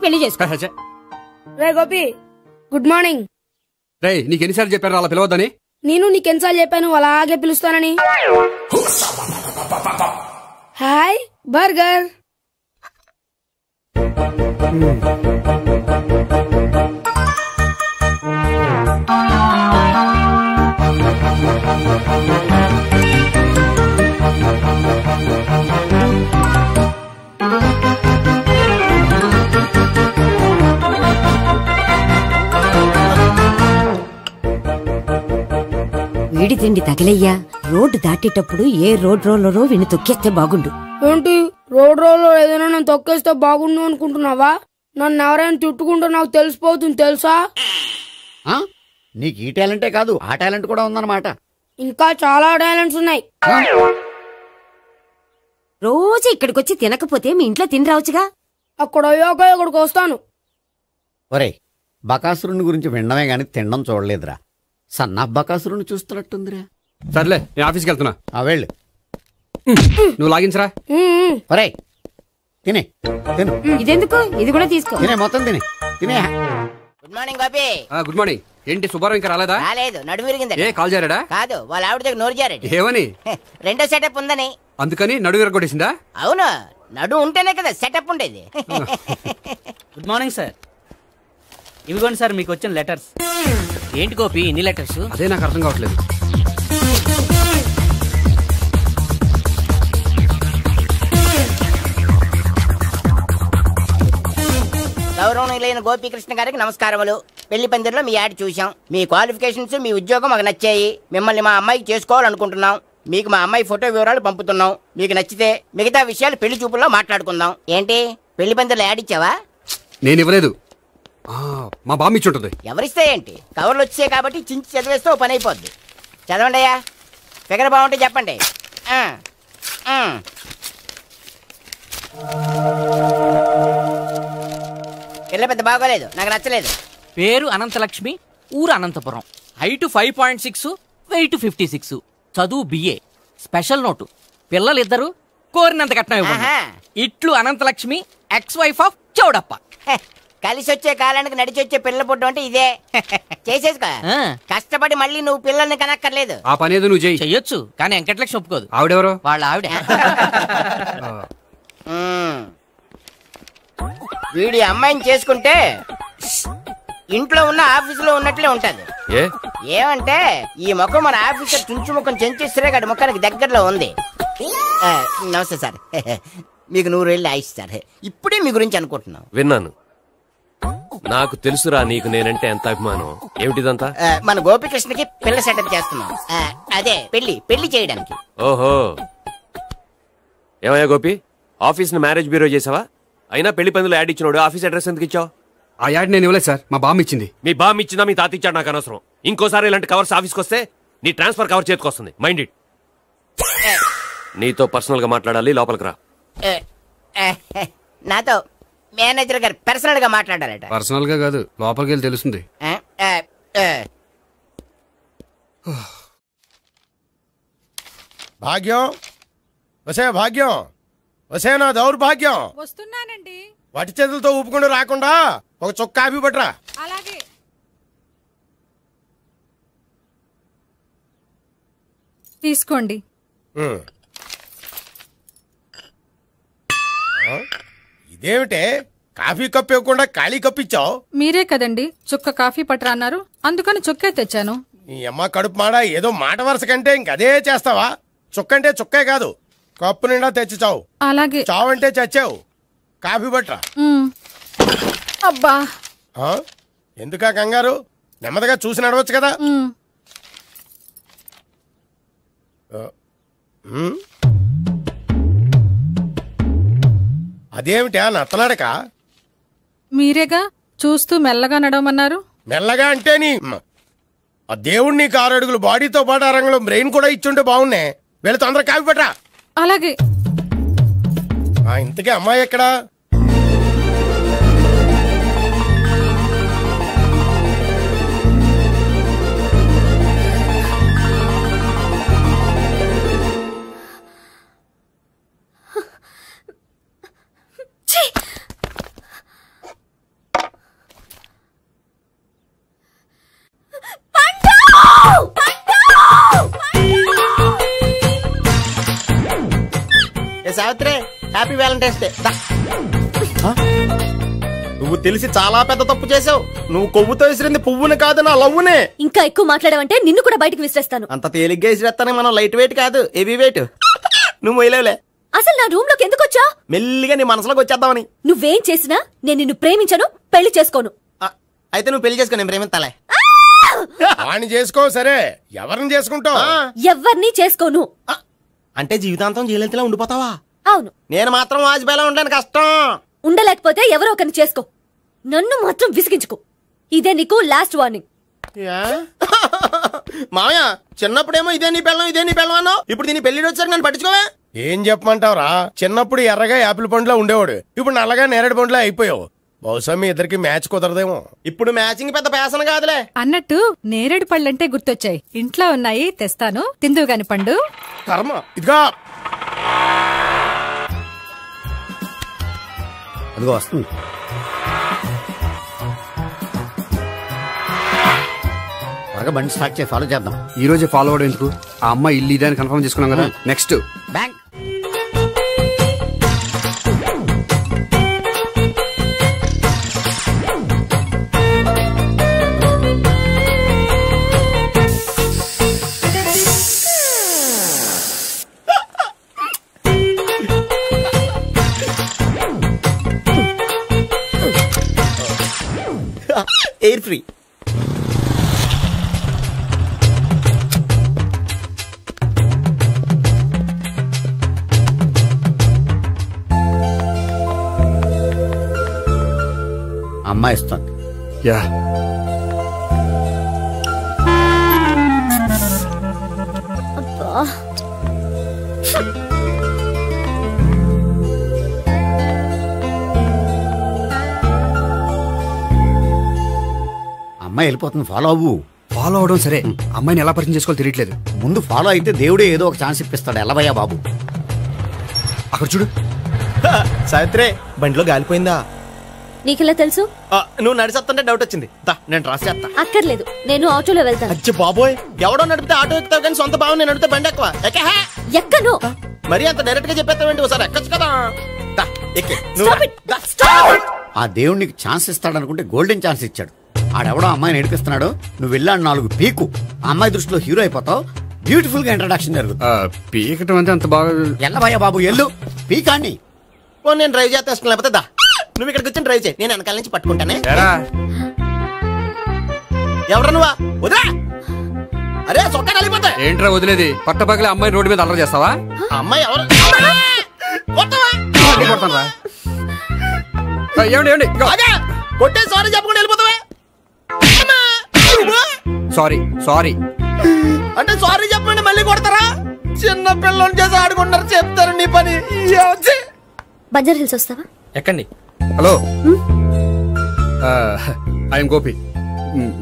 పెళ్లి చేసుకో. రే Gopi, good morning. రే నీకు ఎన్నిసార్లు చెప్పారు అలా పిలవద్దని? నేను నీకెన్నిసార్లు చెప్పాను అలాగే పిలుస్తానని. Hi burger. వీడి తిండి తగిలయ్యా. రోడ్డు దాటేటప్పుడు ఏ రోడ్ రోలరో వీడిని తొక్కేస్తే బాగుండు. ఏంటి రోడ్ రోల్లో ఏదైనా నన్ను తొక్కేస్తే బాగుండు అనుకుంటున్నావా? నన్ను ఎవరైనా తిట్టుకుంటే నాకు తెలిసిపోతుంది తెలుసా? నీకు ఈ టాలెంటే కాదు ఆ టాలెంట్ కూడా ఉందన్నమాట. ఇంకా చాలా టాలెంట్స్ ఉన్నాయి. రోజు ఇక్కడికొచ్చి తినకపోతే మీ ఇంట్లో తిని రావచ్చుగా. అక్కడ అయ్యాక ఇక్కడికి వస్తాను. ఒరే, బకాసురుని గురించి వినడమే గాని తినడం చూడలేదురా. సన్నా బకాసురుని చూస్తున్నట్టుందిరా. సర్లే నేను ఆఫీస్కి వెళ్తున్నా. వెళ్ళు. నువ్వు లాగించరా. ఒరే తినే తిను. ఇదెందుకు? ఇది కూడా తీసుకో. తినే మొత్తం తినే తినే. Good morning Gopi. Good morning. ఏంటి సుబ్బారావు ఇంకా రాలేదా? రాలేదు, నడుము విరిగింది. ఏ కాల్ చేరాడా? కాదు, వాళ్ళ ఆవిడ దగ్గర నోరు జారాడు. ఏమని? రెండో సెటప్ ఉందని. అందుకని నడువు విరగొట్టేసిందా? అవును, నడుము ఉంటేనే కదా సెటప్ ఉండేది. Good morning sir. ఇవిగోండి సార్ మీకు వచ్చిన లెటర్స్. ఏంటి గోపి ఇన్ని లెటర్స్? అదే నాకు అర్థం కావట్లేదు. గౌరవనీయులైన గోపీకృష్ణ గారికి నమస్కారములు. పెళ్లి పందిరిలో మీ యాడ్ చూసాం. మీ క్వాలిఫికేషన్స్, మీ ఉద్యోగం మాకు నచ్చాయి. మిమ్మల్ని మా అమ్మాయికి చేసుకోవాలనుకుంటున్నాం. మీకు మా అమ్మాయి ఫోటో వివరాలు పంపుతున్నాం. మీకు నచ్చితే మిగతా విషయాలు పెళ్లి చూపుల్లో మాట్లాడుకుందాం. ఏంటి పెళ్లి పందిరిలో యాడ్ ఇచ్చావా? నేను ఇవ్వలేదు, మా బామ్మ ఇచ్చి ఉంటుంది. ఎవరిస్తే ఏంటి, కవర్లు వచ్చాయి కాబట్టి చించి చదివేస్తే ఓ పని అయిపోద్ది. చదవండి అయ్యా. ఫిగర్ బాగుంటే చెప్పండి. పిల్ల పెద్ద బాగోలేదు, నాకు నచ్చలేదు. పేరు అనంతలక్ష్మి, ఊరు అనంతపురం, హైట్ 5.6, వెయిట్ 56, చదువు బిఏ. స్పెషల్ నోటు, పిల్లలిద్దరు కోరినంత కట్నం ఇవ్వండి. ఇట్లు Anantalakshmi, ex wife of Chowdappa. కలిసి వచ్చే కాలానికి నడిచి వచ్చే పిల్లల పుట్టం అంటే ఇదే. చేసేసుకో, కష్టపడి మళ్ళీ నువ్వు పిల్లల్ని కనక్కర్లేదు. ఆ పని ఏదో నువ్వు చెయ్యొచ్చు, కానీ వెంకటలక్ష్మి ఒప్పుకోదు. ఆవిడెవరో? వాళ్ళ ఆవిడ. వీడి అమ్మాయిని చేసుకుంటే ఇంట్లో ఉన్న ఆఫీసులో ఉన్నట్లే ఉంటది. ఏమంటే ఈ ముఖం మన ఆఫీసర్ చుంచు ముఖం చెంచేశ్వరే గారి ముఖానికి దగ్గరలో ఉంది. నమస్తే సార్, మీకు 100 ఏళ్ళు ఆయుష్ సార్. ఇప్పుడే మీ గురించి అనుకుంటున్నాం. విన్నాను, నాకు తెలుసురా నీకు నేనంటే ఎంత అభిమానం. ఏమిటిదంతా? మన గోపికృష్ణకి పిల్ల సెటప్ చేస్తున్నాం. అదే పెళ్లి చేయడానికి. ఓహో, ఏమయ్యా గోపి, ఆఫీస్ ని మ్యారేజ్ బ్యూరో చేసావా? అయినా పెళ్లి పందులు యాడ్ ఇచ్చినోడు ఆఫీస్ అడ్రస్ ఎందుకు ఇచ్చావు? ఆ యాడ్ నేను ఇవ్వలేదు సార్, మా బామ్మ ఇచ్చింది. మీ బామ్మ ఇచ్చిందా మీ తాత ఇచ్చాడు నాకు అనవసరం. ఇంకోసారి ఇలాంటి కవర్స్ ఆఫీస్కి వస్తే నీ ట్రాన్స్ఫర్ కవర్ చేతికి వస్తుంది. Mind it. నీతో పర్సనల్ గా మాట్లాడాలి, లోపలికి రా. నాతో మేనేజర్ గారు పర్సనల్ గా మాట్లాడాలట. పర్సనల్ గా కాదు, లోపలికి వెళ్ళి తెలుస్తుంది. భాగ్యం, వసే భాగ్యం, వసే నా దౌర్భాగ్యం. వస్తున్నానండి. వటి చేతులతో ఊపుకుండా రాకుండా ఒక చుక్క కాఫీ పట్టరా. అలాగే. తీసుకోండి. ఇదేమిటే కాఫీ కప్పు ఇవ్వకుండా ఖాళీ కప్పు ఇచ్చావు? మీరే కదండి చుక్క కాఫీ పట్టరా అన్నారు, అందుకని చుక్కే తెచ్చాను. నీ అమ్మ కడుపు మాడ, ఏదో మాట వరుస కంటే ఇంకదే చేస్తావా? చుక్కంటే చుక్కే కాదు, కప్పు నిండా తెచ్చి చావు. అలాగే. చావంటే చచ్చావు. కాఫీ పట్టరా. అబ్బా, ఎందుకా కంగారు? నెమ్మదిగా చూసి నడవచ్చు కదా. అదేమిటా నత్తలాడక? మీరేగా చూస్తూ మెల్లగా నడవమన్నారు. మెల్లగా అంటే నీ ఆ దేవుడు నీకు 6 అడుగులు బాడీతో పాటు ఆ రంగంలో బ్రెయిన్ కూడా ఇచ్చుంటే బాగున్నే. వెళ్ళి తొందర కాఫీ పట్టరా. అలాగే. ఇంతకీ అమ్మాయి ఎక్కడా? Happy Valentine's day. నువ్వు తెలిసి చాలా పెద్ద తప్పు చేసావు. నువ్వు కొవ్వుతో విసిరింది పువ్వుని కాదు, నా లవ్వునే. ఇంకా ఎక్కువ మాట్లాడావంటే నిన్ను కూడా బయటకు విసిరేస్తాను. అంత తేలిగ్గా విసిరేస్తానే, మనం లైట్ వెయిట్ కాదు, హెవీ వెయిట్. నువ్వు మొయ్యలేవులే. అసలు నా రూమ్ లోకి ఎందుకు వచ్చా? మెల్లిగా నీ మనసులోకి వచ్చేద్దామని. నువ్వేం చేసినా నేను నిన్ను ప్రేమించను, పెళ్లి చేసుకోను. అయితే నువ్వు పెళ్లి చేసుకో, నేను ప్రేమిస్తాలే. వాణ్ణి చేసుకో. సరే, ఎవరిని చేసుకుంటావు? ఎవరిని చేసుకోను. అంటే జీవితాంతం జయలలితలా ఉండిపోతావా? అవును. నేను మాత్రం వాజ్పేయిలా ఉండడానికి కష్టం. ఉండలేకపోతే ఎవరో ఒకరిని చేసుకో, నన్ను మాత్రం విసిగించుకో. ఇదే నీకు లాస్ట్ వార్నింగ్. మామయ్య, చిన్నప్పుడేమో ఇదే నీ పెళ్ళం అన్నావు, ఇప్పుడు దీని పెళ్లి వచ్చాక నన్ను పట్టించుకోవే. ఏం చెప్పమంటావురా? చిన్నప్పుడు ఎర్రగా యాపిల్ పండులో ఉండేవాడు, ఇప్పుడు నల్లగా నేరేడు పండులో అయిపోయావు. బహుశా మీ ఇద్దరికి మ్యాచ్ కుదరదేమో. ఇప్పుడు మ్యాచింగ్ పెద్ద పేసన కాదులే. అన్నట్టు నేరేడు పళ్ళంటే గుర్తొచ్చాయి. ఇంట్లో ఉన్నాయి, తెస్తాను, తిందువు గాని పండు. కర్మ. ఇదిగా అదిగో వస్తుంది. త్వరగా బండి స్టార్ట్ చేసి ఫాలో చేద్దాం. ఈ రోజే ఫాలో అవడం ఎందుకు? ఆ అమ్మాయి ఇల్లు ఇదే అని కన్ఫర్మ్ చేసుకున్నాం కదా. Next bank. Air free. అమ్మాయి ఇస్తుంది. యా, అమ్మాయి వెళ్ళిపోతుంది, ఫాలో అవ్వు. ఫాలో అవడం సరే, అమ్మాయిని ఎలా పరిచయం చేసుకోవాలో తెలియట్లేదు. ముందు ఫాలో అయితే దేవుడే ఏదో ఒక ఛాన్స్ ఇప్పిస్తాడు. ఎలవయ్యా బాబు. అక్కడ చూడు. సావిత్రి, బండిలో గాలిపోయిందా? నీకెలా తెలుసు? నువ్వు నడిచేస్తుంటే డౌట్ వచ్చింది. నేను రాసి చేస్తా. అక్కర్లేదు, నేను ఆటోలో వెళ్తాను. అచ్చి బాబోయ్, ఎవడో నడిపితే ఆటో ఎక్కుతావు కానీ సొంత భావం నేను నడిపితే బండి ఎక్కువ. ఎక్కను. మరి అంత డైరెక్ట్ గా చెప్పేస్తావేంటి? ఒకసారి ఎక్కొచ్చు కదా. ఆ దేవుడికి ఛాన్స్ ఇస్తాడు అనుకుంటే గోల్డెన్ ఛాన్స్ ఇచ్చాడు. ఆడెవడో అమ్మాయిని నడిపిస్తున్నాడు, నువ్వు వెళ్ళాడు 4 పీకు. ఆ అమ్మాయి దృష్టిలో హీరో అయిపోతావు. బ్యూటిఫుల్ గా ఇంట్రడక్షన్ జరుగుతుంది. పీకటం అంటే అంత బాగా. ఎల్లవయ్యా బాబు, ఎల్లు పీకాన్ని. నేను డ్రైవ్ చేస్తాను, లేకపోతే దా నువ్వు ఇక్కడికి వచ్చి డ్రైవ్ చేయి, నేను వెనకాల నుంచి పట్టుకుంటానే. ఎవరు నువ్వా? వదిలా. అరే చొక్కా కలిపోతా. ఏంట్రా వదిలేది? పట్టపక్కల అమ్మాయి రోడ్డు మీద అల్లరి చేస్తావా? అమ్మాయి ఎవరు? ఏమండి కొట్టే సారీ చెప్పకుండా వెళ్ళిపోతావా? సారీ సారీ అంటే సారీ చెప్పండి మళ్ళీ కొడతారా? చిన్న పిల్లలు చేసి ఆడుకుంటారు, చెప్తారు నీ పని. బంజారా హిల్స్ వస్తావా? ఎక్కండి. Hello, I'm Gopi.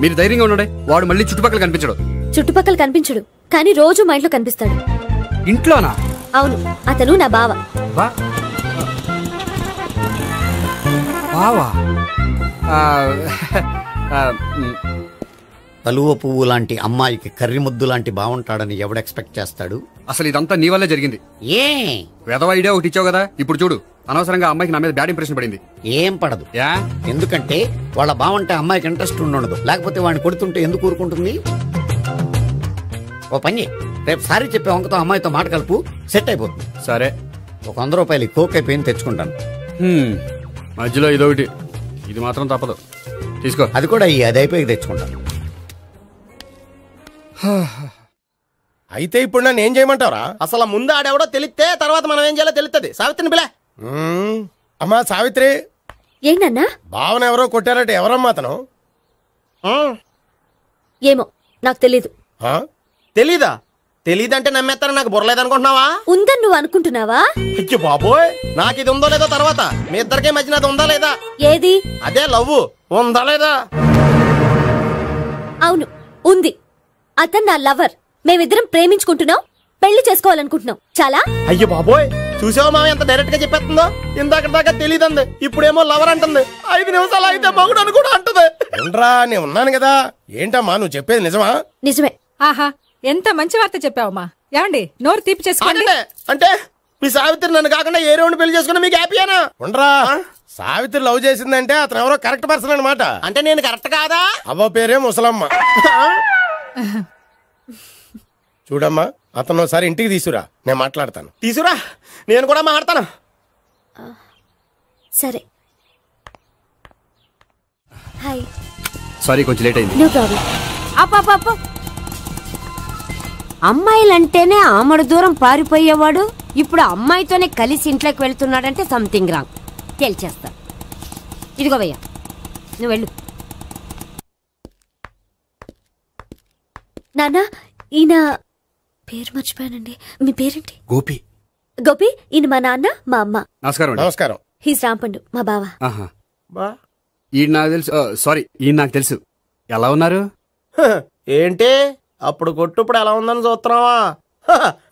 మీరు ధైర్యంగా ఉండండి. వాడు మళ్ళీ చుట్టుపక్కల కనిపించడు. చుట్టుపక్కల కనిపించడు, కానీ రోజు మా ఇంట్లో కనిపిస్తాడు. ఇంట్లోనా? అవును, అతను నా బావ. బావా? కలువ పువ్వు లాంటి అమ్మాయికి కర్రి ముద్దు లాంటి బాగుంటాడని ఎవడు ఎక్స్పెక్ట్ చేస్తాడు? అసలు ఇదంతా నీ వల్లే జరిగింది. ఏ వెధవ ఐడియా ఒకటి ఇచ్చావు కదా, ఇప్పుడు చూడు. అనవసరంగా అమ్మాయికి నా మీద బ్యాడ్ ఇంప్రెషన్ పడింది. ఏం పడదు. ఎందుకంటే వాళ్ళ బాగుంటే అమ్మాయికి ఇంట్రెస్ట్ ఉండదు. లేకపోతే వాడిని కొడుతుంటే ఎందుకు ఊరుకుంటుంది? ఓ పని, రేపు సారీ చెప్పే వంకతో అమ్మాయితో మాట కలుపు, సెట్ అయిపోతుంది. సరే, ఒక 100 రూపాయలు కోక్ అయిపోయింది, తెచ్చుకుంటాను. మధ్యలో ఇదొకటి, ఇది మాత్రం తప్పదు. తీసుకో. అది కూడా అది అయిపోయి తెచ్చుకుంటాను. అయితే ఇప్పుడు నన్ను ఏం చేయమంటావరా? అసలు ముందు ఆడెవడో తెలిస్తే తర్వాత మనం ఏం చేయాలో తెలుస్తుంది. సావిత్రిని పిల్ల. అమ్మా సావిత్రి. ఏంటన్నా? భావన ఎవరో కొట్టారట, ఎవరమ్మా అతను? ఏమో నాకు తెలీదు. తెలీదా? తెలీదంటే నమ్మేస్తారని నాకు బుర్రలేదనుకుంటున్నావా? ఉందని నువ్వు అనుకుంటున్నావా? అయ్యో బాబోయ్, నాకు ఇది ఉందో లేదో తర్వాత. మీ ఇద్దరికే మధ్యన అది ఉందా లేదా? ఏది? అదే లవ్ ఉందా లేదా? అవును, ఉంది. అతను నా లవర్. మేమిద్దరం ప్రేమించుకుంటున్నాం, పెళ్లి చేసుకోవాలనుకుంటున్నాం. చాలా. అయ్యో బాబోయ్, చూసావా మామ ఎంత డైరెక్ట్ గా చెప్పేస్తుందో? ఇందాక దాకా తెలియదంది, ఇప్పుడేమో లవర్ అంటుంది. 5 నిమిషాలు అయితే మగుడు అని కూడా అంటుంది. ఏంట్రా, నేను ఉన్నాను కదా. ఏంటమ్మా నువ్వు చెప్పేది నిజమా? నిజమే. ఆహా, ఎంత మంచి వార్త చెప్పావమ్మా. ఏమండి, నోరు తీపి చేసుకోండి. అంటే మీ సావిత్రి నన్ను కాకుండా ఏ రౌండ్ పెళ్లి చేసుకున్నా మీకు హ్యాపీయేనా? ఉండరా, సావిత్రి లవ్ చేసిందంటే అతను ఎవరో కరెక్ట్ పర్సన్ అనమాట. అంటే నేను కరెక్ట్ కాదా? అవ్వ పేరే ముసలమ్మ. చూడమ్మా, అతను ఒకసారి ఇంటికి తీసుకురా, నేను మాట్లాడతాను. తీసురా, నేను కూడా మాట్లాడతాను. సరే. హాయ్. సారీ, కొంచెం లేట్ అయింది. No problem. అప్ప అమ్మాయిలంటేనే ఆమడు దూరం పారిపోయేవాడు ఇప్పుడు అమ్మాయితోనే కలిసి ఇంట్లోకి వెళ్తున్నాడంటే సంథింగ్ రాంగ్. తేల్చేస్తా. ఇదిగో భయ్యా, నువ్వు వెళ్ళు. నాన్న, ఈయన పేరు మర్చిపోయానండి. మీ పేరేంటి? గోపి. గోపి, ఈయన మా నాన్న, మా అమ్మ. నమస్కారం. నమస్కారం. హీస్ రాంపండు, మా బావ. ఈయన నాకు తెలుసు. సారీ, ఈయన నాకు తెలుసు. ఎలా ఉన్నారు? ఏంటి అప్పుడు కొట్టు ఇప్పుడు ఎలా ఉందని చూస్తున్నావా?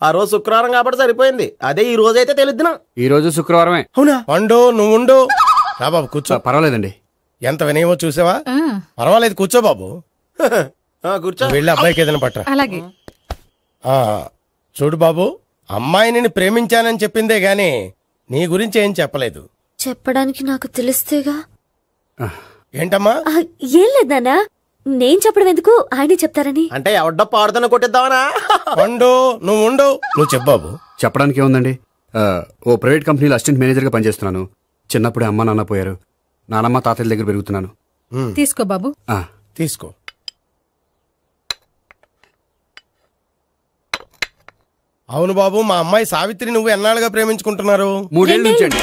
ఆ రోజు శుక్రవారం కాబట్టి సరిపోయింది. అదే ఈ రోజు అయితే తెలుద్దునా. ఈ రోజు శుక్రవారమే. అవునా? పండు, నువ్వు ఉండు. రా బాబు, కూర్చో. పర్వాలేదండి. ఎంత వినయమో చూసావా? పర్వాలేదు, కూర్చో బాబు. కూర్చో. వెళ్ళి అబ్బాయికి ఏదైనా పట్టరా. అలాగే. చూడు బాబు, అమ్మాయిని ప్రేమించానని చెప్పిందే గాని నీ గురించి ఏం చెప్పలేదు. చెప్పడానికి నాకు తెలిస్తేగా. ఏంటమ్మా? ఏం లేదు నాన్న, నేను చెప్పడం ఎందుకు, ఆయనే చెప్తారని. అంటే ఎవడ్డ పాడుతున్నా కొట్టిద్దామనా? పండు, నువ్వు ఉండు. నువ్వు చెప్పు బాబు. చెప్పడానికి ఏముందండి, ఓ ప్రైవేట్ కంపెనీలో అసిస్టెంట్ మేనేజర్గా పనిచేస్తున్నాను. చిన్నప్పుడే అమ్మ నాన్న పోయారు. నానమ్మ తాతయ్య దగ్గర పెరుగుతున్నాను. తీసుకో బాబు. తీసుకో. అవును బాబు, మా అమ్మాయి సావిత్రి నువ్వు ఎన్నాళ్ళుగా ప్రేమించుకుంటున్నారు? 3 ఏళ్ళ నుంచి అండి.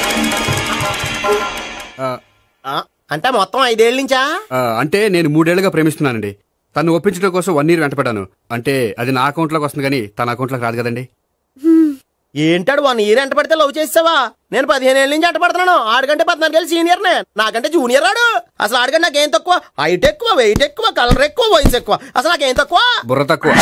అంటే మొత్తం 5 ఏళ్ళ నుంచా? అంటే నేను 3 ఏళ్లుగా ప్రేమిస్తున్నానండి. తను ఒప్పించడం కోసం 1 year వెంటపడ్డాను. అంటే అది నా అకౌంట్లోకి వస్తుంది కానీ తన అకౌంట్లోకి రాదు కదండి. ఏంటాడు 1 year ఎంట పడితే లవ్ చేసావా? నేను 15 ఏళ్ళ నుంచి ఎంట పడుతున్నాను. ఆడికంటే 14 ఏళ్ళు సీనియర్నే, నాకంటే జూనియర్ రాడు. అసలు ఆడికంటే నాకేం తక్కువ? హైట్ ఎక్కువ, వెయిట్ ఎక్కువ, కలర్ ఎక్కువ, వయసు ఎక్కువ. అసలు నాకేం తక్కువ? బుర్ర తక్కువ.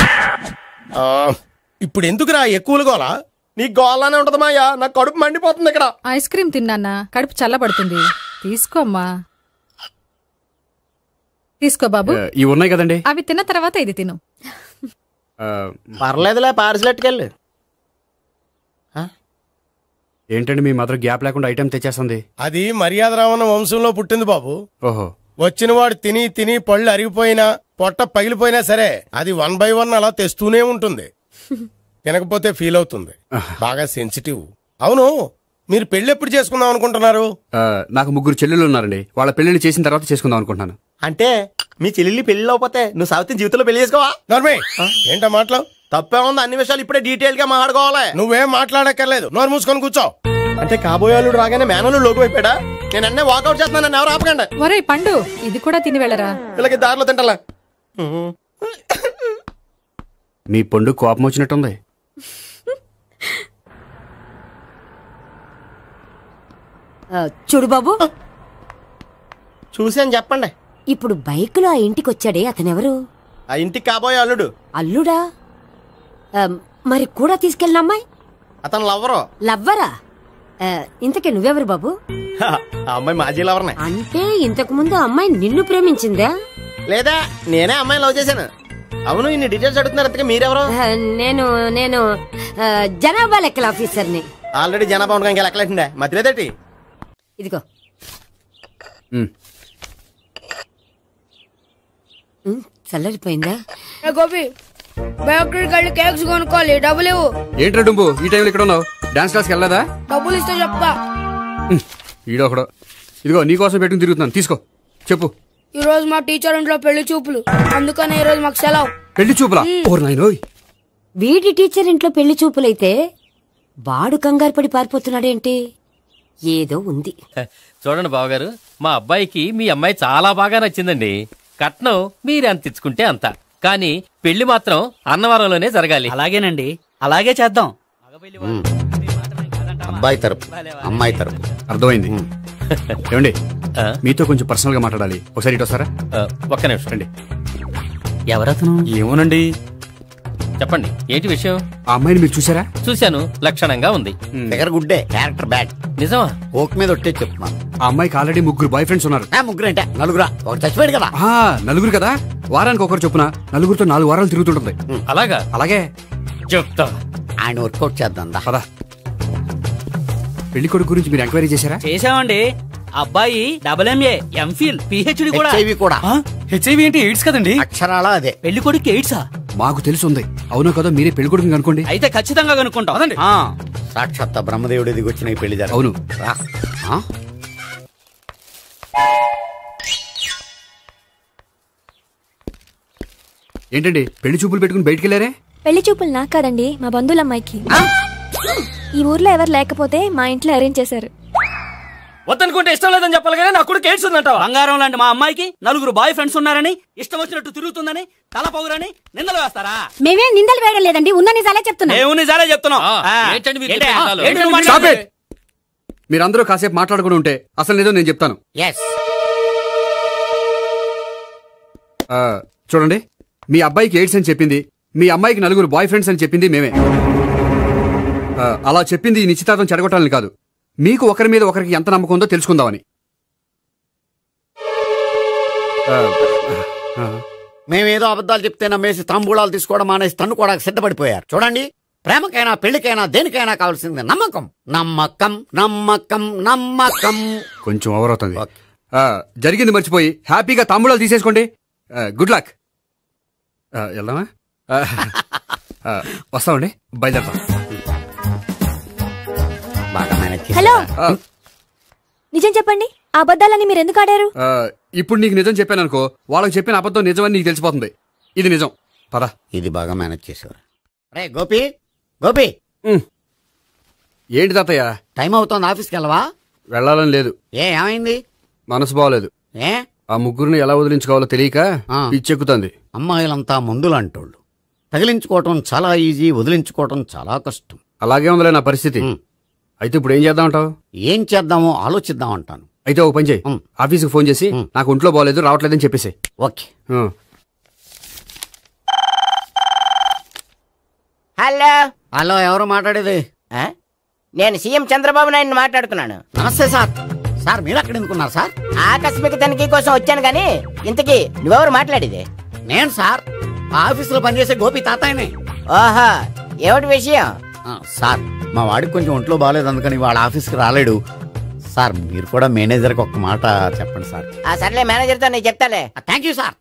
ఇప్పుడు ఎందుకురా ఎక్కువలు గోలా? నీకు గోలానే ఉంటది మాయా, నాకు కడుపు మండిపోతుంది ఇక్కడ. ఐస్ క్రీమ్ తిన్నానా, కడుపు చల్లబడుతుంది. తీసుకోమ్మా. తీసుకో బాబు. ఇవి ఉన్నాయి కదండి, అవి తిన్న తర్వాత ఇది తిను. పర్లేదులే, పార్సిల్ ఎట్టుకెళ్ళి. ఏంటండి మీ మదర్ గ్యాప్ లేకుండా ఐటెం తెచ్చేస్తుంది? అది మర్యాద రావణ వంశంలో పుట్టింది బాబు. ఓహో. వచ్చిన వాడు తిని తిని పళ్ళు అరిగిపోయినా పొట్ట పగిలిపోయినా సరే అది 1 by 1 అలా తెస్తూనే ఉంటుంది. తినకపోతే ఫీల్ అవుతుంది. బాగా సెన్సిటివ్. అవును, మీరు పెళ్లి ఎప్పుడు చేసుకుందాం అనుకుంటున్నారు? నాకు 3 చెల్లెళ్ళు ఉన్నారండి. వాళ్ళ పెళ్లిని చేసిన తర్వాత చేసుకుందాం అనుకుంటున్నాను. అంటే మీ చెల్లెల్ని పెళ్లి లేకపోతే నువ్వు సావిత్రి జీవితంలో పెళ్లి చేసుకోవా? నోర్మే, ఏంటో మాట్లాడు. తప్పే ఉంది, అన్ని విషయాలు ఇప్పుడే డీటెయిల్ గా మాట్లాడుకోవాలి. నువ్వేం మాట్లాడక్కర్లేదు, నోరు మూసుకొని కూర్చో. అంటే కాబోయేవాళ్ళు రాగానే మేనలు లోకి అయిపోయాడా? నేను అన్నీ వాకౌట్ చేస్తున్నాను, నన్ను ఎవరు ఆపకండి. ఒరేయ్ పండు, ఇది కూడా తిని వెళ్ళరా. వీళ్ళకి దారిలో తింటలా. మీ పండు కోపం వచ్చినట్టుంది. చూడు బాబు, చూసి అని చెప్పండి. ఇప్పుడు బైక్ లో ఆ ఇంటికి వచ్చాడే అతనెవరు? ఆ ఇంటికి కాబోయే అల్లుడు. అల్లుడా? మరి కూడా తీసుకెళ్ళిన అమ్మాయి? అతను లవ్వరు. లవ్వరా? ఇంతకే నువ్వెవరు బాబు? ఆ అమ్మాయి మాజీ లవర్నే. అంటే ఇంతకు ముందు అమ్మాయి నిన్ను ప్రేమించిందా? లేదా నేనే అమ్మాయి లవ్ చేశాను. అవును, ఇన్ని డీటెయిల్స్ అడుగుతున్నారు. ఇంతకీ మీరెవరు? నేను జనాభా లెక్కల ఆఫీసర్ని. ఆల్రెడీ జనాభా ఉండగా ఇంకా లెక్కలేండే మధ్యలేదేటి? ఇదిగో. చల్లరిపోయిందా? గోపి, బయోక్రెడిట్ కార్డు కేక్స్ కొనుక్కోవాలి, డబ్బులు ఇవ్వు. ఏంట్రా డుంబు, ఈ టైంలో ఇక్కడ ఉన్నావు? డాన్స్ క్లాస్కి వెళ్ళదా? డబ్బులు ఇస్తే చెప్తా. ఈడొకడు. ఇదిగో నీకోసం పెట్టుకుని తిరుగుతున్నాను, తీసుకో. చెప్పు. ఈ రోజు మా టీచర్ ఇంట్లో పెళ్లి చూపులు, అందుకనే ఈ రోజు మాకు సెలవు. పెళ్లి చూపులా? ఓర్ నాయనోయ్. వీడి టీచర్ ఇంట్లో పెళ్లి చూపులైతే వాడు కంగారు పడి పారిపోతున్నాడేంటి? ఏదో ఉంది. చూడండి బావగారు, మా అబ్బాయికి మీ అమ్మాయి చాలా బాగా నచ్చిందండి. కట్నం మీరెంత ఇచ్చుకుంటే అంత, కానీ పెళ్లి మాత్రం అన్నవరంలోనే జరగాలి. అలాగేనండి, అలాగే చేద్దాం. అబ్బాయి తరపు, అమ్మాయి తరపు. అర్థమైంది. ఏమండి, మీతో కొంచెం పర్సనల్ గా మాట్లాడాలి. ఒకసారి ఇటు వస్తారా? ఒక్క నిమిషం రండి. ఎవరతను? ఏమోనండి. చెప్పండి, ఏంటి విషయం? ఆ అమ్మాయిని మీరు చూసారా? చూశాను, లక్షణంగా ఉంది. దగ్గర గుడ్డే, క్యారెక్టర్ బ్యాడ్. నిజమా? ఓక్ మీద ఒట్టే చెప్తున్నా. ఆ అమ్మాయికి ఆల్రెడీ 3 బాయ్ ఫ్రెండ్స్ ఉన్నారు. 3 అంటే 4, ఒకటి చచ్చిపోయాడు కదా. 4 కదా, వారానికి ఒకరు చొప్పున 4తో 4 వారాలు తిరుగుతుంటుంది. అలాగా? అలాగే చెప్తా. ఆయన వర్కౌట్ చేద్దాం. పదా. పెళ్లి కొడుకు గురించి మీరు ఎంక్వైరీ చేశారా? చేసామండి. అబ్బాయి AA, MPhil, PhD కూడా. HIV కూడా. HIV ఏంటి? ఎయిడ్స్ కదండి. అక్షరాల అదే. పెళ్లి కొడుకు ఎయిడ్సా? మాకు తెలుసుంది. అవునో కదా, మీరే పెళ్లి కొడుకుని అనుకోండి. అయితే ఖచ్చితంగా కనుక్కుంటాం. సాక్షాత్ బ్రహ్మదేవుడి దిగి వచ్చిన ఈ పెళ్లి అవును. ఏంటండి పెళ్లి చూపులు పెట్టుకుని బయటికి వెళ్ళారే? పెళ్లి చూపులు నాకు కాదండి, మా బంధువుల అమ్మాయికి. ఈ ఊర్లో ఎవరు లేకపోతే మా ఇంట్లో అరేంజ్ చేశారు. వద్దనుకుంటే ఇష్టం లేదని చెప్పాలి కానీ నా కొడుకు ఎయిడ్స్ ఉందంటావా? బంగారం లాంటి మా అమ్మాయికి 4 బాయ్ ఫ్రెండ్స్ ఉన్నారని, ఇష్టం వచ్చినట్టు తిరుగుతుందని, తల పొగరని నిందలు వేస్తారా? మేమే నిందలు వేయడం లేదండి, ఉన్న నిజాలే చెప్తున్నాం. మేము నిజాలే చెప్తున్నాం. మీరందరూ కాసేపు మాట్లాడుకుని ఉంటే అసలు నిజం నేను చెప్తాను. చూడండి, మీ అబ్బాయికి ఎయిడ్స్ అని చెప్పింది, మీ అమ్మాయికి 4 బాయ్ ఫ్రెండ్స్ అని చెప్పింది మేమే. అలా చెప్పింది ఈ నిశ్చితార్థం చెడగొట్టాలని కాదు, మీకు ఒకరి మీద ఒకరికి ఎంత నమ్మకం ఉందో తెలుసుకుందామని. మేమేదో అబద్ధాలు చెప్తే నమ్మేసి తాంబూలాలు తీసుకోవడం మానేసి తన్నుకోవడానికి సిద్ధపడిపోయారు. చూడండి, ప్రేమకైనా పెళ్లికైనా దేనికైనా కావాల్సింది నమ్మకం. నమ్మకం నమ్మకం నమ్మకం. కొంచెం ఓవర్ అవుతుంది. జరిగింది మర్చిపోయి హ్యాపీగా తాంబూలాలు తీసేసుకోండి. Good luck. వెళ్దామా? వస్తామండి, బయలుదేరతాం. హలో, నిజం చెప్పండి, ఆ అబద్ధాలని మీరు ఎందుకు ఆడారు? ఇప్పుడు నీకు నిజం చెప్పాను అనుకో, వాళ్ళకి చెప్పిన అబద్ధం నిజమని నీకు తెలిసిపోతుంది. ఇది నిజం. పదా. ఇది బాగా మేనేజ్ చేసేవారు. రే గోపి, గోపి. ఏంటి తాతయ్య? టైం అవుతోంది, ఆఫీస్కి వెళ్ళవా? వెళ్ళాలని లేదు. ఏమైంది? మనసు బాగోలేదు. ఆ ముగ్గురిని ఎలా వదిలించుకోవాలో తెలియక పిచ్చెక్కుతుంది. అమ్మాయిలంతా మందులంటోళ్ళు. తగిలించుకోవటం చాలా ఈజీ, వదిలించుకోవటం చాలా కష్టం. అలాగే ఉందిలే నా పరిస్థితి. అయితే ఇప్పుడు ఏం చేద్దామంటావు? ఏం చేద్దామో ఆలోచిద్దాం అంటాను. అయితే ఒక పని చేయి, ఆఫీస్కి ఫోన్ చేసి నాకు ఒంట్లో బాగోలేదు రావట్లేదని చెప్పేసి. ఓకే. హలో. హలో, ఎవరు మాట్లాడేది? నేను సీఎం చంద్రబాబు నాయుడు మాట్లాడుతున్నాను. నమస్తే సార్. సార్ మీరు అక్కడ ఎందుకున్నారు సార్? ఆకస్మిక తనిఖీ కోసం వచ్చాను గానీ ఇంతకీ నువ్వెవరు మాట్లాడేది? నేను సార్, ఆఫీసులో పనిచేసే గోపి తాతాయనే. ఓహా, ఏమిటి విషయం? సార్, మా వాడికి కొంచెం ఒంట్లో బాగాలేదు, అందుకని వాళ్ళ ఆఫీస్కి రాలేడు. సార్ మీరు కూడా మేనేజర్కి ఒక మాట చెప్పండి సార్. సర్లే, మేనేజర్తో నేను చెప్తాలే. Thank you sir.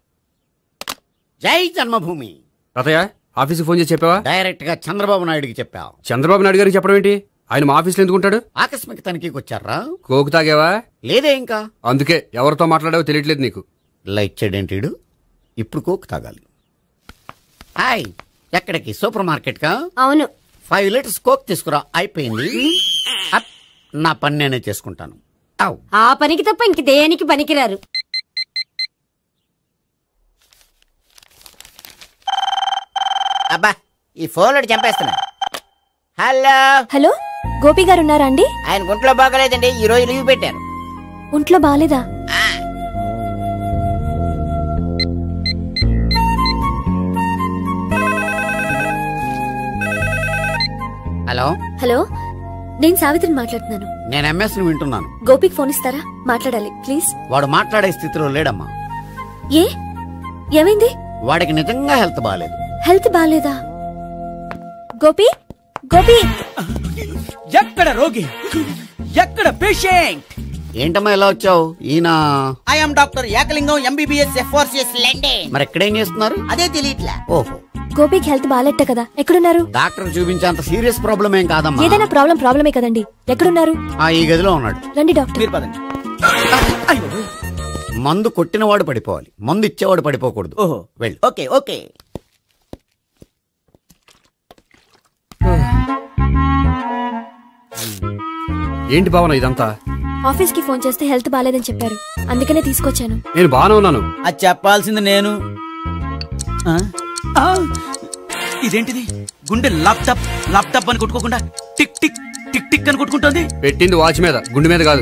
జై జన్మభూమి. తాతయ్య, ఆఫీస్కి ఫోన్ చేసి చెప్పావా? డైరెక్ట్ గా చంద్రబాబు నాయుడుకి చెప్పావు. చంద్రబాబు నాయుడు గారికి చెప్పడం ఏంటి? ఆయన మా ఆఫీస్లో ఎందుకుంటాడు? ఆకస్మిక తనిఖీకి వచ్చారా? కోకు తాగావా? లేదే ఇంకా. అందుకే ఎవరితో మాట్లాడావో తెలియట్లేదు నీకు. లైట్ చేయడేంటిడు? ఇప్పుడు కోక్ తాగాలి. హాయ్, ఎక్కడికి? సూపర్ మార్కెట్ కా? అవును. 5 లీటర్స్ కోక్ తీసుకురా. అయిపోయింది. నా పని నేనే చేసుకుంటాను. ఆ పనికి తప్ప ఇంక దేనికి పనికిరారు. అబ్బా, ఈ ఫోన్ చంపేస్తున్నా. హలో. హలో, గోపి గారు ఉన్నారా అండి? ఆయన ఒంట్లో బాగలేదండి, ఈ రోజు లీవ్ పెట్టారు. ఒంట్లో బాగాలేదా? హలో. హలో, నేను సావిత్రిని మాట్లాడుతున్నాను. నేను ఎంఎస్ ని వింటున్నాను. గోపికి ఫోన్ ఇస్తారా? మాట్లాడాలి ప్లీజ్. వాడు మాట్లాడే స్థితిలో లేడమ్మా. ఏ, ఏమైంది? వాడికి నిజంగా హెల్త్ బాగాలేదు. హెల్త్ బాగాలేదా? గోపి, గోపి. ఎక్కడ రోగి, ఎక్కడ పేషెంట్? ఏంటమ్మా ఇలా వచ్చావు? ఈయన I'm doctor Ekalingam, MBBS FRCS London. మరి ఎక్కడేం చేస్తున్నారు? అదే తెలియట్లా. ఓహో, గోపికి హెల్త్ బాగాలెట్ట కదా, ఎక్కడున్నారు? డాక్టర్ చూపించేంత సీరియస్ ప్రాబ్లం ఏం కాదమ్మా. ఏదైనా ప్రాబ్లమే కదండి. ఎక్కడున్నారు? ఈ గదిలో ఉన్నాడు. రండి డాక్టర్. మీరు పదండి. మందు కొట్టినవాడు పడిపోవాలి, మందు ఇచ్చేవాడు పడిపోకూడదు. ఓహో, వెళ్ళు. Okay okay. ఏంటి భావన ఇదంతా? ఆఫీస్ కి ఫోన్ చేస్తే హెల్త్ బాగాలేదని చెప్పారు, అందుకనే తీసుకొచ్చాను. నేను బాగానే ఉన్నాను. అది చెప్పాల్సింది నేను. ఇదేంటిది? గుండె లాప్టాప్ లాప్టాప్ అని కొట్టుకోకుండా టిక్ టిక్ టిక్ టిక్ అని కొట్టుకుంటుంది. పెట్టింది వాచ్ మీద, గుండె మీద కాదు.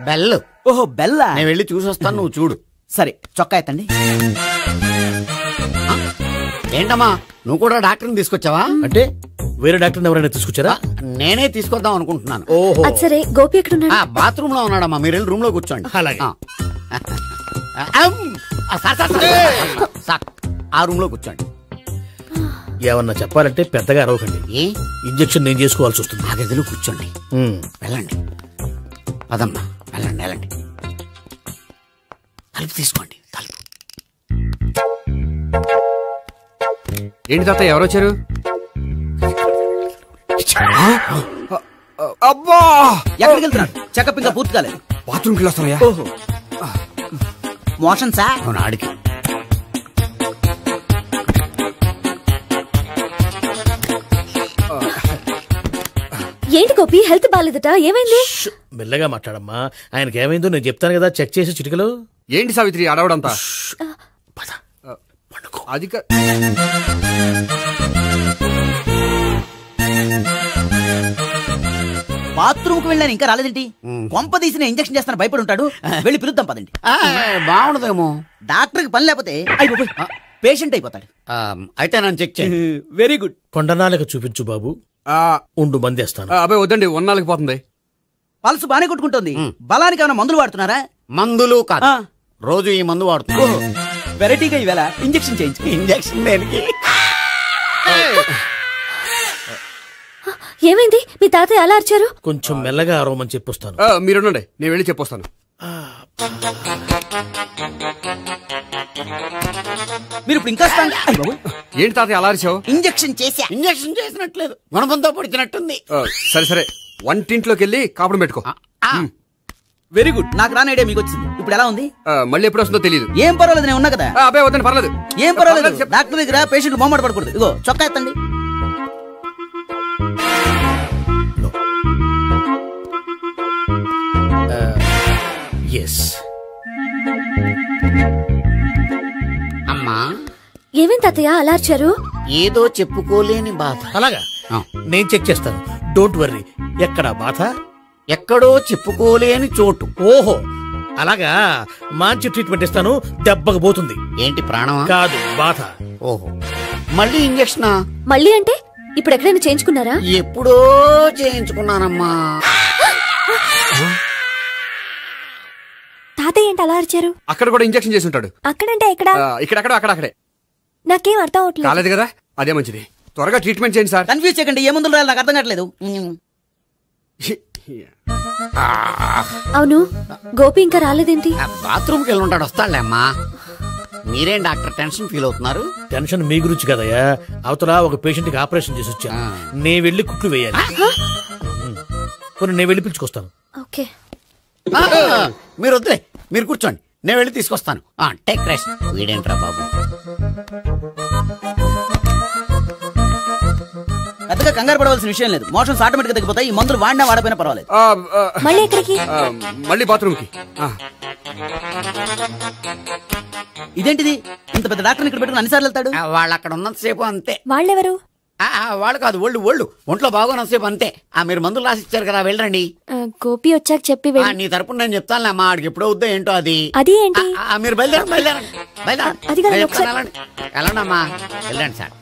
బెల్. ఓహో, బెల్లా. నేను వెళ్ళి చూసొస్తాను, నువ్వు చూడు. సరే, చొక్కా ఎత్తండి. ఏంటమ్మా, నువ్వు కూడా డాక్టర్ని తీసుకొచ్చావా? అంటే వేరే డాక్టర్ ఎవరైనా తీసుకొచ్చారా? నేనే తీసుకొద్దాం అనుకుంటున్నాను. ఓహో, సరే. గోపి ఎక్కడున్నాడు? బాత్రూమ్ లో ఉన్నాడమ్మా, మీరు వెళ్ళి రూమ్ లో కూర్చోండి. అలాగే. సార్, ఆ రూమ్ లో కూర్చోండి. ఏమన్నా చెప్పాలంటే పెద్దగా అరవకండి. ఇంజెక్షన్ నేను చేసుకోవాల్సి వస్తుంది. ఆ గదిలో కూర్చోండి. వెళ్ళండి. పదమ్మా, వెళ్ళండి వెళ్ళండి. తలుపు తీసుకోండి. తలుపు. ఏంటి తాత ఎవరు వచ్చారు? అబ్బా, ఎక్కడికి వెళ్తున్నాడు? చెకప్ ఇంకా పూర్తి కాలేదు. బాత్రూమ్కి వెళ్ళొస్తున్నాయా? Motion sir. అవును, ఆడికి. ఏంటి గోపి, హెల్త్ బాగాలేదట, ఏమైంది? మెల్లగా మాట్లాడమ్మా. ఆయనకి ఏమైందో నేను చెప్తాను కదా, చెక్ చేసి చిటికలు. ఏంటి సావిత్రి అడవడంతా? అది బాత్రూమ్ కు వెళ్ళాను, ఇంకా రాలేదేంటి? కొంప తీసిన ఇంజక్షన్ చేస్తాను భయపడి ఉంటాడు. వెళ్ళి పిలుద్దాం పదండి. బాగుండదేమో. డాక్టర్ కి పని లేకపోతే పేషెంట్ అయిపోతాడు. అయితే నన్ను చెక్ చేయి. Very good. కొండనాలకు చూపించు బాబు. ఉండు మందేస్తాను. అబ్బాయి వద్దండి, ఉన్నాళ్ళకి పోతుంది. పల్సు బానే కొట్టుకుంటుంది. బలానికి ఏమైనా మందులు వాడుతున్నారా? మందులు కాదు, రోజు ఈ మందు వాడుతున్నా. వెరైటీగా ఈవేళ ఇంజక్షన్ చేయించు. ఇంజక్షన్ దేనికి? ఏమైంది? మీ తాతయ్య అలా అరిచారు? కొంచెం మెల్లగా అరవమని చెప్పొస్తాను. మీరుండండి, నేను వెళ్ళి చెప్పొస్తాను. మీరు ఇప్పుడు ఇంకా ఏంటి తాతయ్య అలా అరిచావు? ఇంజక్షన్ చేసా. ఇంజక్షన్ చేసినట్లేదు, గుణపంతో పొడిచినట్టుంది. సరే సరే, వంటింట్లోకి వెళ్ళి కాపుడు పెట్టుకో. Very good. నాకు రాని ఐడియా మీకు వచ్చింది. ఇప్పుడు ఎలా ఉంది? మళ్ళీ ఎప్పుడు వస్తుందో తెలియదు. ఏం పర్వాలేదు, నేను ఉన్నా కదా. అబ్బాయి వద్దండి, పర్లేదు. ఏం పర్వాలేదు. డాక్టర్ దగ్గర పేషెంట్ మొహమాట పడకూడదు. ఇగో చొక్కా ఎత్తండి. అమ్మా, ఏమేం తాతయ్య అలా అరిచారు? ఏదో చెప్పుకోలేని బాధ. అలాగా, నేను చెక్ చేస్తాను. Don't worry. ఎక్కడ బాధ? ఎక్కడో చెప్పుకోలేని చోటు. ఓహో, అలాగా. మంచి ట్రీట్మెంట్ ఇస్తాను, దెబ్బకు పోతుంది. ఏంటి, ప్రాణమా? కాదు, బాధ. ఓహో, మళ్ళీ ఇంజక్షనా? మళ్ళీ అంటే ఇప్పుడు ఎక్కడైనా చేయించుకున్నారా? ఎప్పుడో చేయించుకున్నానమ్మా. తాతయ్య ఏంటి అలా అరిచారు? అక్కడ కూడా ఇంజక్షన్ చేసి ఉంటాడు. అక్కడంటే ఎక్కడ? ఇక్కడ అక్కడే. నాకేం అర్థం అవట్లేదు. కాలేదు కదా, అదే మంచిది. త్వరగా ట్రీట్మెంట్ చేయండి సార్. కన్ఫ్యూజ్ చేయకండి. ఏ మందులు రాయాలి నాకు అర్థం కావట్లేదు. అవును, గోపి ఇంకా రాలేదేంటి? బాత్రూమ్కి వెళ్ళి ఉంటాడు, వస్తాడులే అమ్మా. మీరేం డాక్టర్ టెన్షన్ ఫీల్ అవుతున్నారు? టెన్షన్ మీ గురించి కదయ్యా. అవతల ఒక పేషెంట్ కి ఆపరేషన్ చేసి వచ్చా. నేను వెళ్ళి కుట్లు వేయాలి. నేను వెళ్ళి పిలుచుకొస్తాను. ఓకే, మీరు వద్దులే, మీరు కూర్చోండి, నేను వెళ్ళి తీసుకొస్తాను. Take rest. వీడేంట్రా బాబు, పెద్దగా కంగారు పడవలసిన విషయం లేదు. మోషన్స్ ఆటోమేటిక్ గా తగ్గిపోతాయి. ఈ మందులు వాడినా వాడపోయినా పర్వాలేదు. మళ్ళీ ఎక్కడికి? మళ్ళీ బాత్రూమ్కి. ఇదేంటిది, ఇంత పెద్ద డాక్టర్ ఇక్కడ పెట్టుకుని అన్నిసార్లు వెళ్తాడు? వాళ్ళు అక్కడ ఉన్నంతసేపు అంతే. వాళ్ళెవరు? వాళ్ళు కాదు, ఒళ్ళు ఒంట్లో బాగోనంతసేపు అంతే. మీరు మందులు రాసిచ్చారు కదా, వెళ్ళండి. గోపి వచ్చాక చెప్పి నీ తరపున నేను చెప్తానులే అమ్మా. ఆడికి ఎప్పుడు అవుద్దో ఏంటో అది. అది ఏంటి? మీరు బయలుదేరండి. వెళ్ళండి అమ్మా, వెళ్ళండి సార్.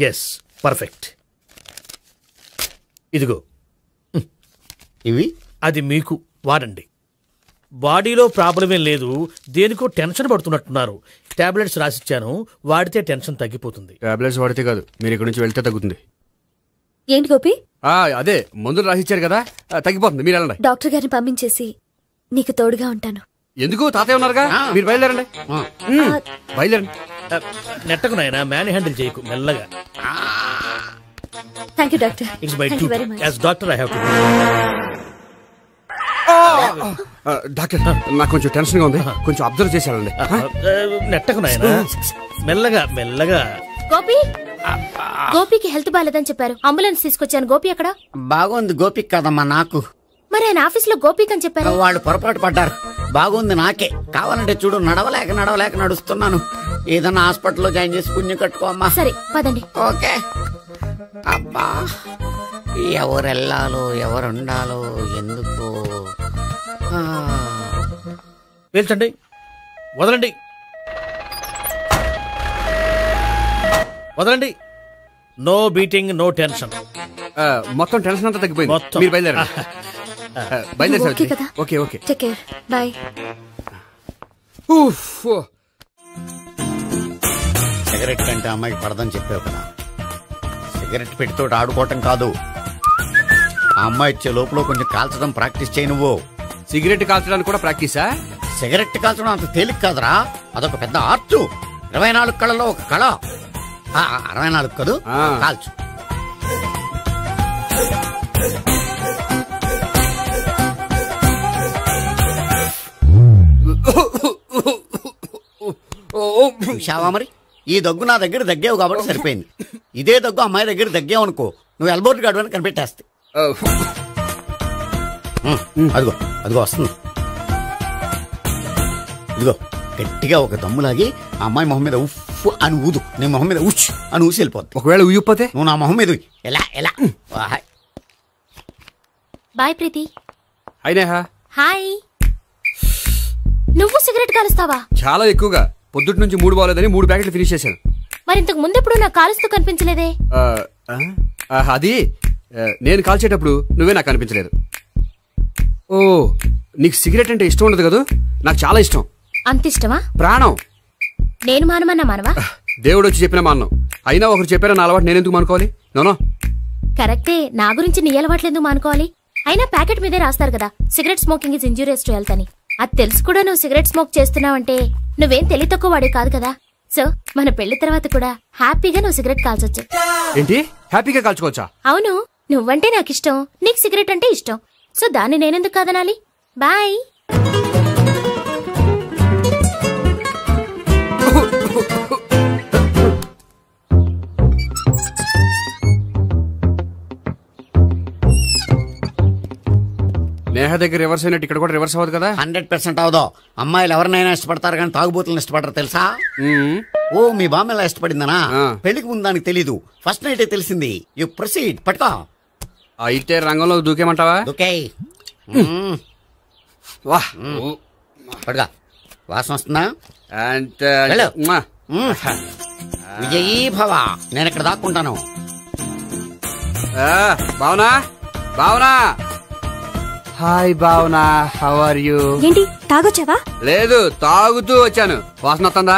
Yes, perfect. ఇదిగో ఇవి. అది మీకు వాడండి. బాడీలో ప్రాబ్లం ఏం లేదు, దేనికో టెన్షన్ పడుతున్నట్టున్నారు. టాబ్లెట్స్ రాసిచ్చాను, వాడితే టెన్షన్ తగ్గిపోతుంది. టాబ్లెట్స్ వాడితే కాదు, మీరు ఇక్కడ నుంచి వెళ్తే తగ్గుతుంది. ఏంటి గోపి? అదే మందులు రాసిచ్చారు కదా, తగ్గిపోతుంది. మీరు వెళ్ళండి. డాక్టర్ గారిని పంపించేసి నీకు తోడుగా ఉంటాను. ఎందుకు, తాతయ్య ఉన్నారుగా, మీరు బయలుదేరండి. బయలుదేరండి. నెట్టకు నాయనా, మ్యాన్ హ్యాండిల్ చేయకు, మెల్లగా. Thank you doctor. It's my duty as doctor. I have to. Doctor, నాకు కొంచెం టెన్షన్ గా ఉంది, కొంచెం అబ్జర్వ్ చేశానండి. నెట్టకు నాయనా, మెల్లగా. గోపికి హెల్త్ బాలేదని చెప్పారు, అంబులెన్స్ తీసుకొచ్చాను. గోపి అక్కడ? బాగుంది గోపిక్ కదమ్మా నాకు. మరి ఆయన ఆఫీస్ లో గోపిక్ అని చెప్పారు. వాళ్ళు పొరపాటు పడ్డారు. బాగుంది నాకే. కావాలంటే చూడు, నడవలేక నడుస్తున్నాను. ఏదన్నా హాస్పిటల్లో జాయిన్ చేసి పుణ్యం కట్టుకోమ్మా. సరే పదండి. ఓకే. అబ్బా, ఎవరెళ్ళాలో ఎవరుండాలో ఎందుకు. పేల్చండి, వదలండి. వదలండి. No beating, no tension. మొత్తం టెన్షన్ అంతా తగ్గిపోయింది. మీరు బయలుదేరండి. బయలుదేరి. Okay okay. Take care. Bye. Cigarette కంటే అమ్మాయికి పడదని చెప్పావు కదా. సిగరెట్ పెట్టితో ఆడుకోవటం కాదు, ఆ అమ్మాయి ఇచ్చే లోపల కొంచెం కాల్చడం ప్రాక్టీస్ చేయి. నువ్వు సిగరెట్ కాల్చడానికి కూడా ప్రాక్టీసా? సిగరెట్ కాల్చడం అంత తేలిక కాదురా, అదొక పెద్ద ఆర్ట్. 24 కళలో ఒక కళ. 64 కదు, కాల్చు. చూశావా మరి, ఈ దగ్గు నా దగ్గర దగ్గేవు కాబట్టి సరిపోయింది. ఇదే దగ్గు అమ్మాయి దగ్గర దగ్గేవు అనుకో, నువ్వు ఎల్బోర్డ్ గార్డు అని కనిపెట్టేస్తే. అదిగో అదిగో వస్తుంది. ఇదిగో గట్టిగా ఒక దమ్ములాగి ఆ అమ్మాయి మొహం మీద ఉఫ్ అని ఊదు, నీ మొహం మీద ఉచ్ అని ఊసి వెళ్ళిపోద్ది. ఒకవేళ ఊయకపోతే నువ్వు నా మొహం మీద ఎలా ఎలా. బాయ్ ప్రీతి. అయినా హాయ్. నువ్వు సిగరెట్ కాలుస్తావా? చాలా ఎక్కువగా. పొద్దుటి నుంచి 3 బాలేదని 3 ప్యాకెట్లు ఫినిష్ చేశాను. మరి ఇంతకు ముందెప్పుడు నాకు కాలుస్తూ కనిపించలేదే? అది నేను కాల్చేటప్పుడు నువ్వే నాకు కనిపించలేదు. ఓ, నీకు సిగరెట్ అంటే ఇష్టం ఉండదు కదా? నాకు చాలా ఇష్టం. అంత ఇష్టమా? ప్రాణం. నేను మానమన్నా మానవా? దేవుడు వచ్చి చెప్పిన మానం. అయినా ఒకరు చెప్పారా నా అలవాటు నేనెందుకు మానుకోవాలి? నోనో. కరెక్టే, నా గురించి నీ అలవాట్లు ఎందుకు మానుకోవాలి? అయినా ప్యాకెట్ మీదే రాస్తారు కదా, cigarette smoking is injurious to health అని. అది తెలుసు కూడా నువ్వు సిగరెట్ స్మోక్ చేస్తున్నావంటే నువ్వేం తెలివి తక్కువ వాడే కాదు కదా. సో మన పెళ్లి తర్వాత కూడా హ్యాపీగా నువ్వు సిగరెట్ కాల్చొచ్చు. ఏంటి? హ్యాపీగా కాల్చుకోవచ్చా? అవును, నువ్వంటే నాకు ఇష్టం, నీకు సిగరెట్ అంటే ఇష్టం. సో దాన్ని నేనెందుకు కాదనాలి? బాయ్. నేహ దగ్గర రివర్స్ అయినట్టు ఇక్కడ కూడా రివర్స్ అవ్వదు కదా? 100% అవదో. అమ్మాయిలు ఎవరినైనా ఇష్టపడతారు కానీ తాగుబోతులను ఇష్టపడరు తెలుసా? ఓ, మీ బామ్మ ఎలా ఇష్టపడిందనా? పెళ్లికి ముందు దానికి తెలీదు, ఫస్ట్ నైటే తెలిసింది. You proceed. పట్టుకో. అయితే రంగంలో దూకేమంటావా? దూకే. వా, పట్టుకో. వాసన వస్తుందా? విజయీ భవ. నేను ఇక్కడ దాక్కుంటాను. Bhavana, Bhavana. Hi Bhavana, how are you? ఏంటి తాగొచ్చావా? లేదు, తాగుతూ వచ్చాను. వాసన వస్తుందా?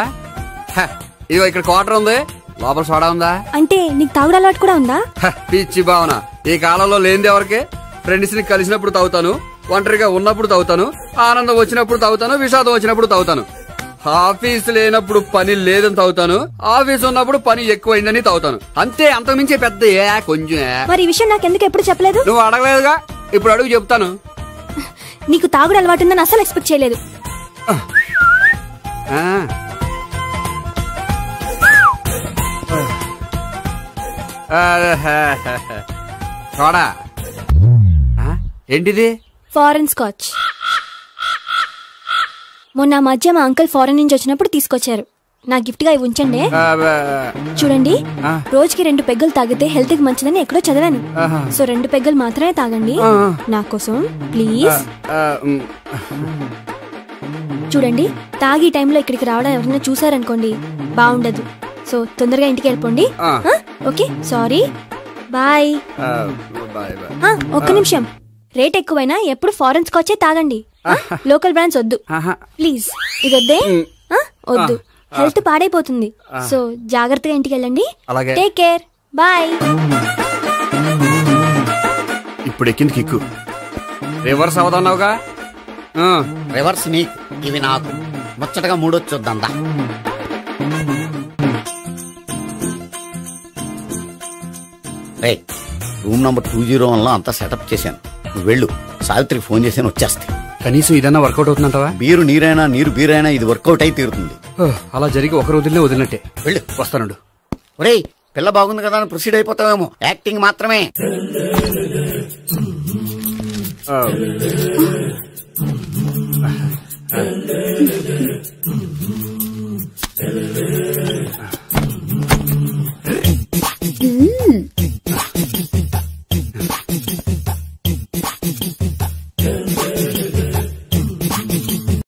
ఇదిగో ఇక్కడ క్వార్టర్ ఉంది, లోపల సోడా ఉందా? అంటే నీకు తాగుడు అలవాటు కూడా ఉందా? పిచ్చి భావన, ఈ కాలంలో లేనిది ఎవరికి? ఫ్రెండ్స్ ని కలిసినప్పుడు తాగుతాను, ఒంటరిగా ఉన్నప్పుడు తాగుతాను, ఆనందం వచ్చినప్పుడు తాగుతాను, విషాదం వచ్చినప్పుడు తాగుతాను. ఆఫీస్ లేనప్పుడు పని లేదని తాగుతాను, ఆఫీస్ ఉన్నప్పుడు పని ఎక్కువైందని తాగుతాను. అంతే, అంతకుమించే పెద్ద కొంచెం. మరి ఈ విషయం నాకెందుకు ఎప్పుడు చెప్పలేదు? నువ్వు అడగలేదుగా, ఇప్పుడు అడుగు చెప్తాను. నీకు తాగుడు అలవాటు ఉందని అసలు ఎక్స్పెక్ట్ చేయలేదు. చూడా, ఏంటిది? Foreign scotch. మొన్న మధ్య మా అంకుల్ ఫారెన్ నుంచి వచ్చినప్పుడు తీసుకొచ్చారు. నా గిఫ్ట్ గా ఇవి ఉంచండి. చూడండి, రోజుకి 2 పెగ్గులు తాగితే హెల్త్ కి మంచిదని ఎక్కడో చదివాను. సో 2 పెగ్గులు మాత్రమే తాగండి నా కోసం ప్లీజ్. చూడండి, తాగి టైంలో ఇక్కడికి రావడం ఎవరైనా చూసారనుకోండి బాగుండదు. సో తొందరగా ఇంటికి వెళ్ళిపోండి. Okay, sorry, bye. ఒక్క నిమిషం, రేట్ ఎక్కువైనా ఎప్పుడు ఫారెన్ స్కాచే తాగండి. లోకల్ బ్రాండ్స్ వద్దు ప్లీజ్. ఇది వద్దే, వద్దు, హెల్త్ పాడైపోతుంది. సో జాగ్రత్తగా ఇంటికి వెళ్ళండి. Take care, bye. ఇప్పుడు ఎక్కింది కిక్కు. రివర్స్ అవదన్నావుగా? రివర్స్ నీకు, ఇవి నాకు. ముచ్చటగా 3 వచ్చొద్దా? రూమ్ నంబర్ 201 లో అంతా సెటప్ చేశాను. నువ్వు వెళ్ళు, సావిత్రికి ఫోన్ చేశాను, వచ్చేస్తే. కనీసం ఇదన్నా వర్కౌట్ అవుతుందంటావా? బీరు నీరైనా, నీరు బీరైనా ఇది వర్కౌట్ అయి తీరుతుంది. అలా జరిగి ఒక రోజులే వదిలినట్టే. వెళ్ళు, వస్తానుండు. ఒరేయ్, పిల్ల బాగుంది కదా అని ప్రొసీడ్ అయిపోతావేమో. యాక్టింగ్ మాత్రమే.